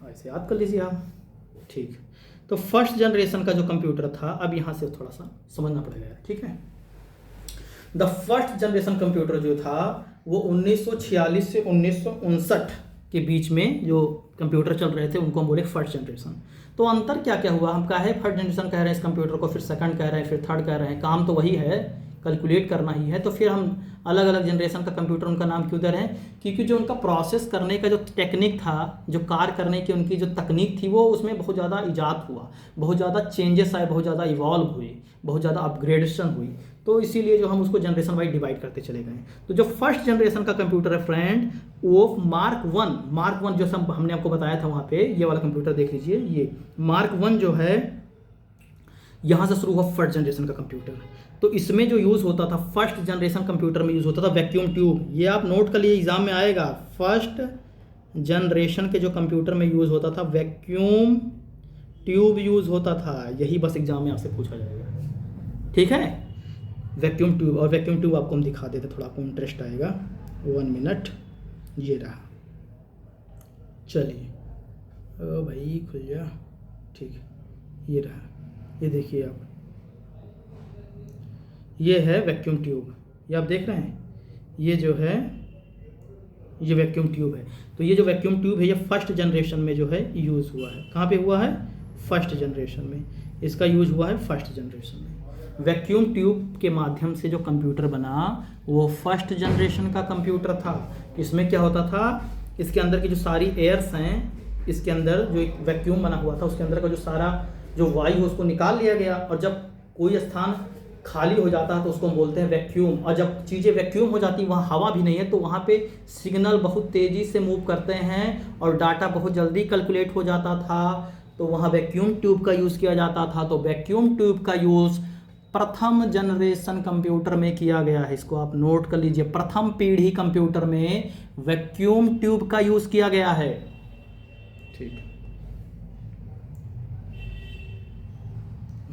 ऐसे याद कर लीजिए आप। ठीक, तो फर्स्ट जनरेशन का जो कंप्यूटर था, अब यहाँ से थोड़ा सा समझना पड़ेगा, ठीक है। द फर्स्ट जनरेशन कंप्यूटर जो था वो 1946 से 1959 के बीच में जो कंप्यूटर चल रहे थे उनको हम बोले फर्स्ट जनरेशन। तो अंतर क्या क्या हुआ, हम कहे फर्स्ट जनरेशन कह रहे हैं इस कंप्यूटर को, फिर सेकंड कह रहे हैं, फिर थर्ड कह रहे हैं, काम तो वही है, कैलकुलेट करना ही है। तो फिर हम अलग अलग जनरेशन का कंप्यूटर उनका नाम क्यों दे रहे हैं? क्योंकि जो उनका प्रोसेस करने का जो टेक्निक था, जो कार्य करने की उनकी जो तकनीक थी, वो उसमें बहुत ज़्यादा इजाद हुआ, बहुत ज़्यादा चेंजेस आए, बहुत ज़्यादा इवॉल्व हुई, बहुत ज़्यादा अपग्रेडेशन हुई। तो इसीलिए जो हम उसको जनरेशन वाइज डिवाइड करते चले गए। तो जो फर्स्ट जनरेशन का कंप्यूटर है फ्रेंड, वो मार्क वन जो सब हमने आपको बताया था वहाँ पे, ये वाला कंप्यूटर देख लीजिए, ये मार्क 1 जो है, यहाँ से शुरू हुआ फर्स्ट जनरेशन का कंप्यूटर। तो इसमें जो यूज़ होता था, फर्स्ट जनरेशन कंप्यूटर में यूज़ होता था वैक्यूम ट्यूब। ये आप नोट कर लिए, एग्जाम में आएगा। फर्स्ट जनरेशन के जो कंप्यूटर में यूज़ होता था वैक्यूम ट्यूब यूज़ होता था। यही बस एग्जाम में आपसे पूछा जाएगा, ठीक है, वैक्यूम ट्यूब। और वैक्यूम ट्यूब आपको हम दिखा देते, थोड़ा आपको इंटरेस्ट आएगा। 1 मिनट, ये रहा। चलिए ओ भाई खुल जा, ठीक है, ये रहा, ये देखिए आप, ये है वैक्यूम ट्यूब, ये आप देख रहे हैं, ये जो है ये वैक्यूम ट्यूब है। तो ये जो वैक्यूम ट्यूब है ये फर्स्ट जनरेशन में जो है यूज़ हुआ है। कहाँ पे हुआ है? फर्स्ट जनरेशन में इसका यूज़ हुआ है, फर्स्ट जनरेशन में। वैक्यूम ट्यूब के माध्यम से जो कंप्यूटर बना वो फर्स्ट जनरेशन का कंप्यूटर था। इसमें क्या होता था, इसके अंदर की जो सारी एयर्स हैं, इसके अंदर जो एक वैक्यूम बना हुआ था उसके अंदर का जो सारा जो वायु है उसको निकाल लिया गया, और जब कोई स्थान खाली हो जाता है तो उसको हम बोलते हैं वैक्यूम। और जब चीज़ें वैक्यूम हो जाती, वहाँ हवा भी नहीं है, तो वहाँ पे सिग्नल बहुत तेज़ी से मूव करते हैं और डाटा बहुत जल्दी कैलकुलेट हो जाता था। तो वहाँ वैक्यूम ट्यूब का यूज़ किया जाता था। तो वैक्यूम ट्यूब का यूज़ प्रथम जनरेशन कंप्यूटर में किया गया है। इसको आप नोट कर लीजिए, प्रथम पीढ़ी कंप्यूटर में वैक्यूम ट्यूब का यूज़ किया गया है। ठीक,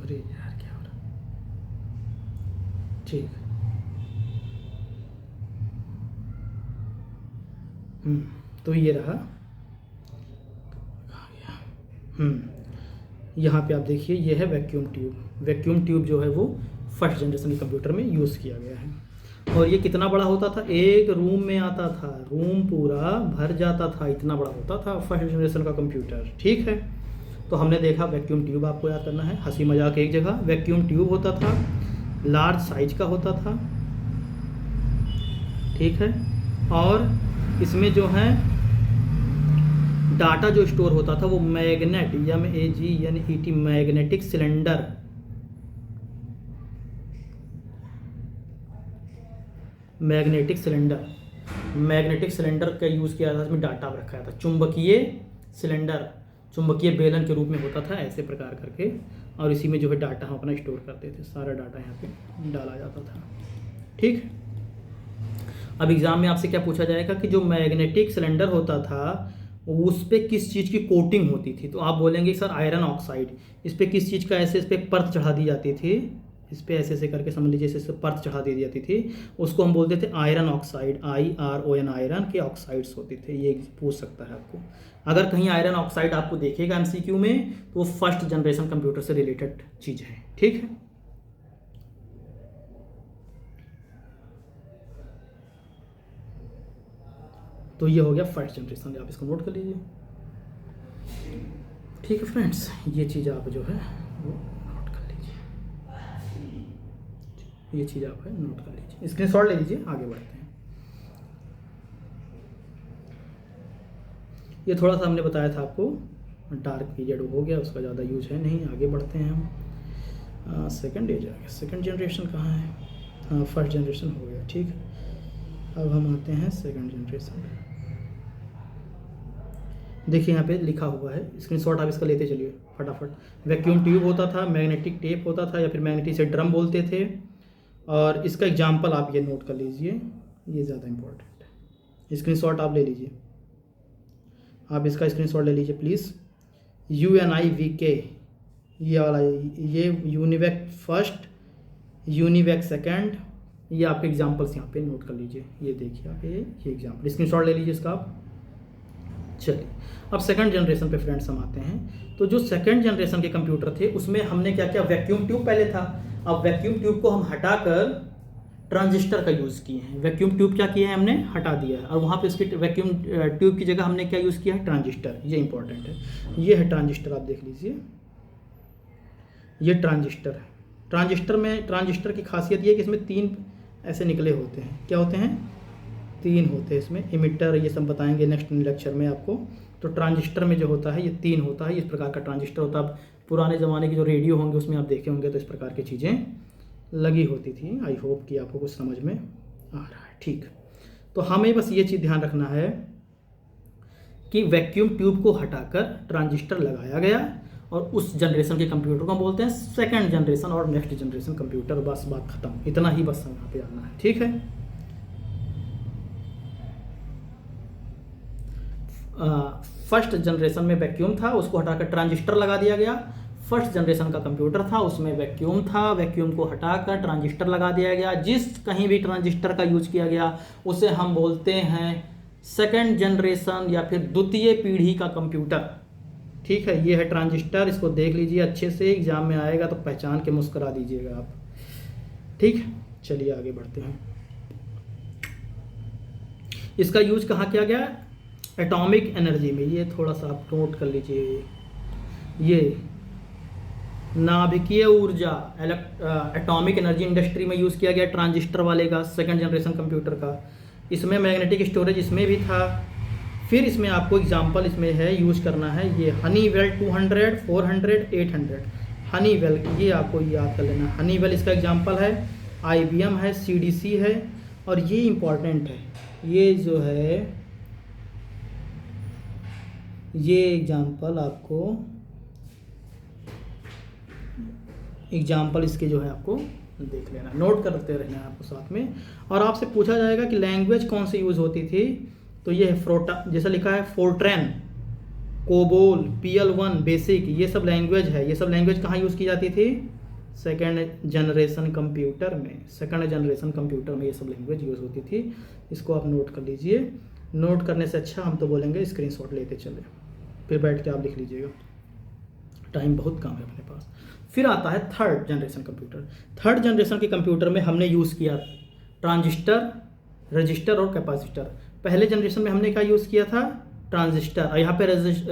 अरे यार क्या हो रहा, ठीक, तो ये रहा, यहाँ पे आप देखिए ये है वैक्यूम ट्यूब। वैक्यूम ट्यूब जो है वो फर्स्ट जनरेशन के कंप्यूटर में यूज़ किया गया है। और ये कितना बड़ा होता था, एक रूम में आता था, रूम पूरा भर जाता था, इतना बड़ा होता था फर्स्ट जनरेशन का कंप्यूटर, ठीक है। तो हमने देखा वैक्यूम ट्यूब आपको याद करना है, हंसी मजाक एक जगह। वैक्यूम ट्यूब होता था, लार्ज साइज का होता था, ठीक है। और इसमें जो है डाटा जो स्टोर होता था वो magnet, MEGNET, magnetic cylinder, magnetic cylinder का यूज़ किया था। इसमें डाटा रखा था, चुंबकीय सिलेंडर, चुंबकीय बेलन के रूप में होता था, ऐसे प्रकार करके। और इसी में जो है डाटा हम अपना स्टोर करते थे, सारा डाटा यहाँ पे डाला जाता था, ठीक। अब एग्ज़ाम में आपसे क्या पूछा जाएगा कि जो मैग्नेटिक सिलेंडर होता था उस पर किस चीज़ की कोटिंग होती थी। तो आप बोलेंगे सर आयरन ऑक्साइड। इस पर किस चीज़ का, ऐसे इस पर परत चढ़ा दी जाती थी, इस पर ऐसे ऐसे करके समझ लीजिए, ऐसे परत चढ़ा दी जाती थी, उसको हम बोलते थे आयरन ऑक्साइड, IRON, आयरन के ऑक्साइड्स होते थे। ये पूछ सकता है आपको, अगर कहीं आयरन ऑक्साइड आपको देखेगा MCQ में तो वो फर्स्ट जनरेशन कंप्यूटर से रिलेटेड चीज़ है, ठीक है। तो ये हो गया फर्स्ट जनरेशन, आप इसको नोट कर लीजिए। ठीक है फ्रेंड्स, ये चीज़ आप जो है वो नोट कर लीजिए, ये चीज़ आप है नोट कर लीजिए, स्क्रीनशॉट ले लीजिए, आगे बढ़ते हैं। ये थोड़ा सा हमने बताया था आपको, डार्क पीरियड हो गया, उसका ज़्यादा यूज है नहीं, आगे बढ़ते हैं हम। सेकंड एज आ गया, सेकंड जनरेशन कहाँ है? हाँ, फर्स्ट जनरेशन हो गया, ठीक है। अब हम आते हैं सेकंड जनरेशन पे। देखिए यहाँ पे लिखा हुआ है, स्क्रीनशॉट आप इसका लेते चलिए फटाफट। वैक्यूम ट्यूब होता था, मैग्नेटिक टेप होता था, या फिर मैग्नेटिक से ड्रम बोलते थे। और इसका एग्जाम्पल आप ये नोट कर लीजिए, ये ज़्यादा इम्पोर्टेंट है। स्क्रीनशॉट आप ले लीजिए, आप इसका स्क्रीनशॉट ले लीजिए प्लीज़। UNIVK ये वाला, ये यूनिवैक फर्स्ट, यूनिवैक सेकंड, ये आपके एग्जाम्पल्स यहाँ पे नोट कर लीजिए। ये देखिए आप ये एग्जाम्पल, स्क्रीनशॉट ले लीजिए इसका आप। चलिए अब सेकंड जनरेशन पे फ्रेंड्स हम आते हैं। तो जो सेकंड जनरेशन के कंप्यूटर थे उसमें हमने क्या किया, वैक्यूम ट्यूब पहले था, अब वैक्यूम ट्यूब को हम हटाकर ट्रांजिस्टर का यूज़ किए हैं। वैक्यूम ट्यूब क्या किया है, हमने हटा दिया है, और वहाँ पे इसकी वैक्यूम ट्यूब की जगह हमने क्या यूज़ किया है, ट्रांजिस्टर। ये इंपॉर्टेंट है, ये है ट्रांजिस्टर, आप देख लीजिए, ये ट्रांजिस्टर है। ट्रांजिस्टर की खासियत ये है कि इसमें 3 ऐसे निकले होते हैं, क्या होते हैं, 3 होते हैं इसमें, इमिटर, ये सब बताएंगे नेक्स्ट लेक्चर में आपको। तो ट्रांजिस्टर में जो होता है ये 3 होता है, इस प्रकार का ट्रांजिस्टर होता है। अब पुराने ज़माने की जो रेडियो होंगे उसमें आप देखे होंगे तो इस प्रकार की चीज़ें लगी होती थी। आई होप कि आपको कुछ समझ में आ रहा है, ठीक। तो हमें बस ये चीज़ ध्यान रखना है कि वैक्यूम ट्यूब को हटाकर ट्रांजिस्टर लगाया गया, और उस जनरेशन के कंप्यूटर को बोलते हैं सेकंड जनरेशन और नेक्स्ट जनरेशन कंप्यूटर। बस बात खत्म, इतना ही बस यहाँ पे आना है, ठीक है। फर्स्ट जनरेशन में वैक्यूम था, उसको हटाकर ट्रांजिस्टर लगा दिया गया। फर्स्ट जनरेशन का कंप्यूटर था, उसमें वैक्यूम था, वैक्यूम को हटाकर ट्रांजिस्टर लगा दिया गया। जिस कहीं भी ट्रांजिस्टर का यूज किया गया उसे हम बोलते हैं सेकंड जनरेशन या फिर द्वितीय पीढ़ी का कंप्यूटर, ठीक है। ये है ट्रांजिस्टर, इसको देख लीजिए अच्छे से, एग्जाम में आएगा तो पहचान के मुस्कुरा दीजिएगा आप, ठीक। चलिए आगे बढ़ते हैं। इसका यूज कहाँ किया गया, एटॉमिक एनर्जी में। ये थोड़ा सा आप नोट कर लीजिए, ये नाभिकीय ऊर्जा, एटॉमिक एनर्जी इंडस्ट्री में यूज़ किया गया ट्रांजिस्टर वाले का, सेकंड जनरेशन कंप्यूटर का। इसमें मैग्नेटिक स्टोरेज इसमें भी था। फिर इसमें आपको एग्जांपल इसमें है यूज़ करना है, ये हनीवेल 200, 400, 800। हनीवेल ये आपको याद कर लेना, हनीवेल इसका एग्जांपल है। IBM है, CDC है, और ये इम्पॉर्टेंट है, ये जो है ये एग्जांपल आपको, एग्जाम्पल इसके जो है आपको देख लेना, नोट करते रहना है आपको साथ में। और आपसे पूछा जाएगा कि लैंग्वेज कौन सी यूज़ होती थी, तो ये है फ्रोटा, जैसा लिखा है फोर्ट्रैन, कोबोल, PL1 बेसिक, ये सब लैंग्वेज है। ये सब लैंग्वेज कहाँ यूज़ की जाती थी, सेकंड जनरेशन कंप्यूटर में। सेकंड जनरेशन कंप्यूटर में ये सब लैंग्वेज यूज़ होती थी। इसको आप नोट कर लीजिए। नोट करने से अच्छा हम तो बोलेंगे स्क्रीनशॉट लेते चले, फिर बैठ के आप लिख लीजिएगा, टाइम बहुत कम है अपने पास। फिर आता है third generation computer. Third generation के कंप्यूटर में हमने यूज़ किया ट्रांजिस्टर, रजिस्टर और कैपेसिटर। पहले जनरेशन में हमने क्या यूज़ किया था, ट्रांजिस्टर, और यहाँ पे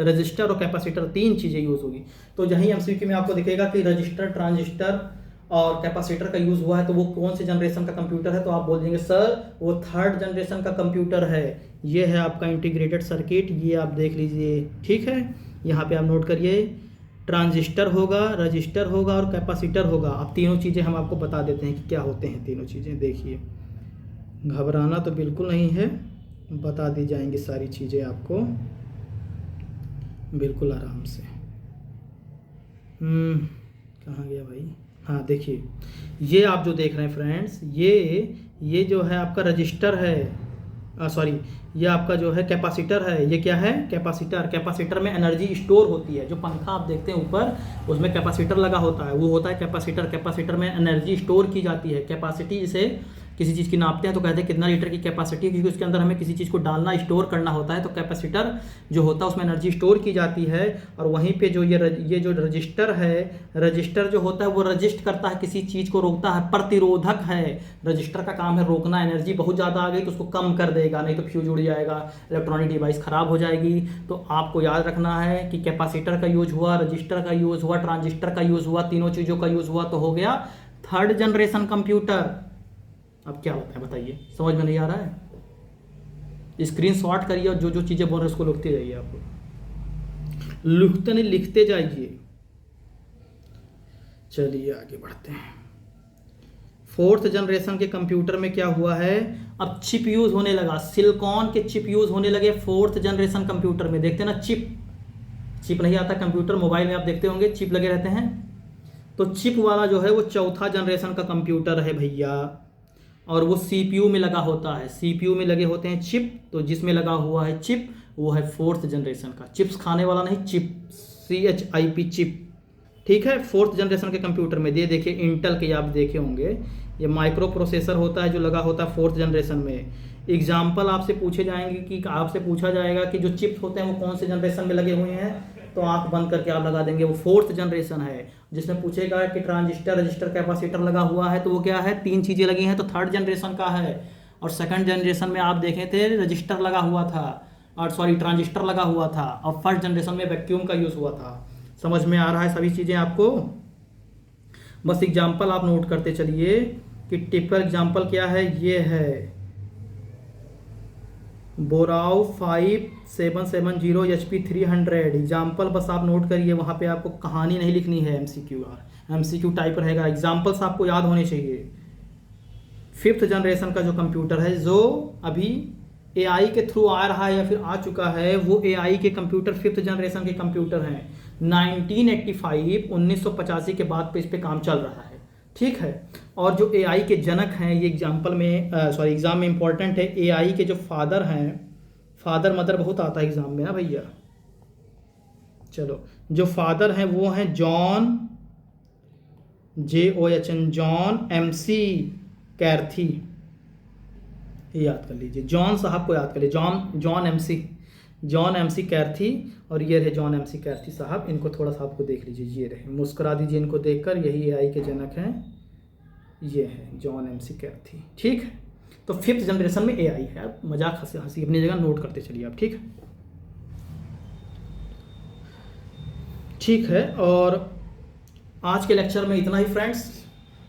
रजिस्टर और कैपेसिटर 3 चीज़ें यूज़ होगी। तो यहीं MCQ में आपको दिखेगा कि रजिस्टर, ट्रांजिस्टर और कैपेसिटर का यूज़ हुआ है, तो वो कौन से जनरेशन का कंप्यूटर है, तो आप बोल देंगे सर वो थर्ड जनरेशन का कंप्यूटर है। ये है आपका इंटीग्रेटेड सर्किट, ये आप देख लीजिए, ठीक है। यहाँ पे आप नोट करिए, ट्रांजिस्टर होगा, रजिस्टर होगा और कैपेसिटर होगा। अब तीनों चीज़ें हम आपको बता देते हैं कि क्या होते हैं तीनों चीज़ें। देखिए, घबराना तो बिल्कुल नहीं है, बता दी जाएंगी सारी चीज़ें आपको बिल्कुल आराम से। कहाँ गया भाई, हाँ देखिए, ये आप जो देख रहे हैं फ्रेंड्स, ये जो है आपका रजिस्टर है, सॉरी ये आपका जो है कैपेसिटर है। ये क्या है, कैपेसिटर। कैपेसिटर में एनर्जी स्टोर होती है। जो पंखा आप देखते हैं ऊपर, उसमें कैपेसिटर लगा होता है, वो होता है कैपेसिटर। कैपेसिटर में एनर्जी स्टोर की जाती है। कैपेसिटी, इसे किसी चीज़ की नापते हैं तो कहते हैं कितना लीटर की कैपेसिटी है, क्योंकि उसके अंदर हमें किसी चीज़ को डालना, स्टोर करना होता है। तो कैपेसिटर जो होता है उसमें एनर्जी स्टोर की जाती है। और वहीं पे जो ये जो रजिस्टर है, रजिस्टर जो होता है वो रजिस्ट करता है, किसी चीज़ को रोकता है, प्रतिरोधक है। रजिस्टर का काम है रोकना, एनर्जी बहुत ज़्यादा आ गई तो उसको कम कर देगा, नहीं तो फ्यूज उड़ जाएगा, इलेक्ट्रॉनिक डिवाइस ख़राब हो जाएगी। तो आपको याद रखना है कि कैपेसिटर का यूज हुआ, रजिस्टर का यूज हुआ, ट्रांजिस्टर का यूज हुआ, तीनों चीज़ों का यूज हुआ, तो हो गया थर्ड जनरेशन कंप्यूटर। अब क्या होता है बताइए, समझ में नहीं आ रहा है? स्क्रीन शॉट करिए और जो जो चीज़ें बोल रहे हैं उसको लिखते जाइए। आपको लिखते नहीं, लिखते जाइए। चलिए आगे बढ़ते हैं। फोर्थ जनरेशन के कंप्यूटर में क्या हुआ है, अब चिप यूज होने लगा, सिलिकॉन के चिप यूज होने लगे फोर्थ जनरेशन कंप्यूटर में। देखते हैं ना, चिप नहीं आता कंप्यूटर, मोबाइल में आप देखते होंगे चिप लगे रहते हैं। तो चिप वाला जो है वो चौथा जनरेशन का कंप्यूटर है भैया, और वो सीपीयू में लगा होता है, सीपीयू में लगे होते हैं चिप। तो जिसमें लगा हुआ है चिप वो है फोर्थ जनरेशन का। चिप्स खाने वाला नहीं, चिप, CHIP चिप, ठीक है। फोर्थ जनरेशन के कंप्यूटर में ये देखिए इंटेल के आप देखे होंगे, ये माइक्रो प्रोसेसर होता है जो लगा होता है फोर्थ जनरेशन में। एग्जाम्पल आपसे पूछे जाएंगे कि आपसे पूछा जाएगा कि जो चिप्स होते हैं वो कौन से जनरेशन में लगे हुए हैं, तो आंख बंद करके आप लगा देंगे वो फोर्थ जनरेशन है। जिसमें पूछेगा कि ट्रांजिस्टर, रजिस्टर, कैपेसिटर लगा हुआ है, तो वो क्या है, 3 चीज़ें लगी हैं, तो थर्ड जनरेशन का है। और सेकंड जनरेशन में आप देखे थे रजिस्टर लगा हुआ था, और सॉरी ट्रांजिस्टर लगा हुआ था, और फर्स्ट जनरेशन में वैक्यूम का यूज़ हुआ था। समझ में आ रहा है सभी चीज़ें आपको? बस एग्जाम्पल आप नोट करते चलिए कि टिपिकल एग्जाम्पल क्या है, ये है बोराव 5770 HP300 एग्जाम्पल। बस आप नोट करिए, वहाँ पे आपको कहानी नहीं लिखनी है, MCQ टाइप रहेगा, एग्जाम्पल्स आपको याद होने चाहिए। फिफ्थ जनरेशन का जो कंप्यूटर है, जो अभी AI के थ्रू आ रहा है या फिर आ चुका है, वो AI के कंप्यूटर फिफ्थ जनरेशन के कंप्यूटर हैं। 1985 के बाद पे इस पे काम चल रहा है, ठीक है। और जो AI के जनक हैं, ये एग्जाम्पल में एग्जाम में इंपॉर्टेंट है, AI के जो फादर हैं, फादर मदर बहुत आता है एग्जाम में ना भैया। चलो, जो फादर हैं वो हैं जॉन, JOHN, जॉन MC कैर्थी, ये याद कर लीजिए, जॉन साहब को याद कर लीजिए, जॉन MC कैर्थी। और ये रहे जॉन MC कैर्थी साहब, इनको थोड़ा सा आपको देख लीजिए, ये रहे, मुस्कुरा दीजिए इनको देखकर, यही AI के जनक हैं, ये है जॉन MC कैर्थी, ठीक है। तो फिफ्थ जनरेशन में AI है। आप मजाक हंसी अपनी जगह नोट करते चलिए आप, ठीक है, ठीक है। और आज के लेक्चर में इतना ही फ्रेंड्स,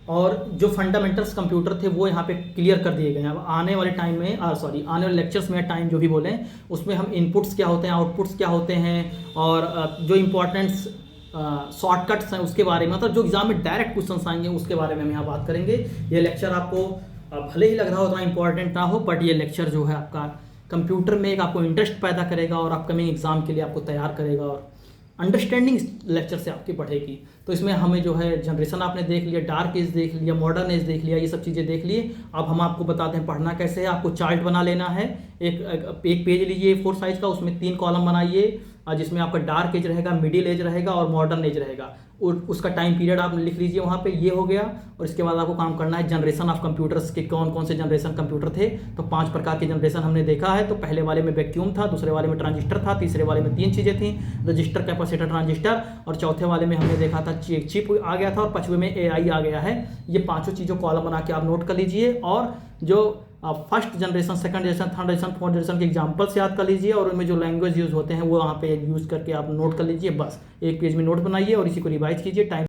और जो फंडामेंटल्स कंप्यूटर थे वो यहाँ पे क्लियर कर दिए गए हैं। अब आने वाले टाइम में आने वाले लेक्चर्स में, टाइम जो भी बोलें, उसमें हम इनपुट्स क्या होते हैं, आउटपुट्स क्या होते हैं, और जो इम्पोर्टेंट्स शॉर्टकट्स हैं उसके बारे में, मतलब जो एग्जाम में डायरेक्ट क्वेश्चन आएंगे उसके बारे में हम यहाँ बात करेंगे। ये लेक्चर आपको भले ही लग रहा हो उतना इंपॉर्टेंट ना हो, बट ये लेक्चर जो है आपका कंप्यूटर में एक आपको इंटरेस्ट पैदा करेगा और अपकमिंग एग्जाम के लिए आपको तैयार करेगा, और अंडरस्टैंडिंग लेक्चर से आपकी बढ़ेगी। तो इसमें हमें जो है जनरेशन आपने देख लिया, डार्क एज देख लिया, मॉडर्न एज देख लिया, ये सब चीज़ें देख लिए। अब हम आपको बताते हैं पढ़ना कैसे है। आपको चार्ट बना लेना है, एक पेज लीजिए A4 साइज का, उसमें 3 कॉलम बनाइए, जिसमें आपका डार्क एज रहेगा, मिडिल एज रहेगा और मॉडर्न एज रहेगा। उसका टाइम पीरियड आप लिख लीजिए वहाँ पे, ये हो गया। और इसके बाद आपको काम करना है जनरेशन ऑफ कंप्यूटर्स के, कौन कौन से जनरेशन कंप्यूटर थे। तो 5 प्रकार के जनरेशन हमने देखा है। तो पहले वाले में वैक्यूम था, दूसरे वाले में ट्रांजिस्टर था, तीसरे वाले में 3 चीज़ें थी, रजिस्टर, कैपेसिटर, ट्रांजिस्टर, और चौथे वाले में हमने देखा था चिप आ गया था, और 5वें में AI आ गया है। ये 5 चीज़ों कॉलम बना के आप नोट कर लीजिए, और जो first generation, second generation, third generation, fourth generation के एग्जांपल्स याद कर लीजिए, और उनमें जो लैंग्वेज यूज़ होते हैं वो वहाँ पे यूज़ करके आप नोट कर लीजिए। बस एक पेज में नोट बनाइए और इसी को रिवाइज कीजिए। टाइम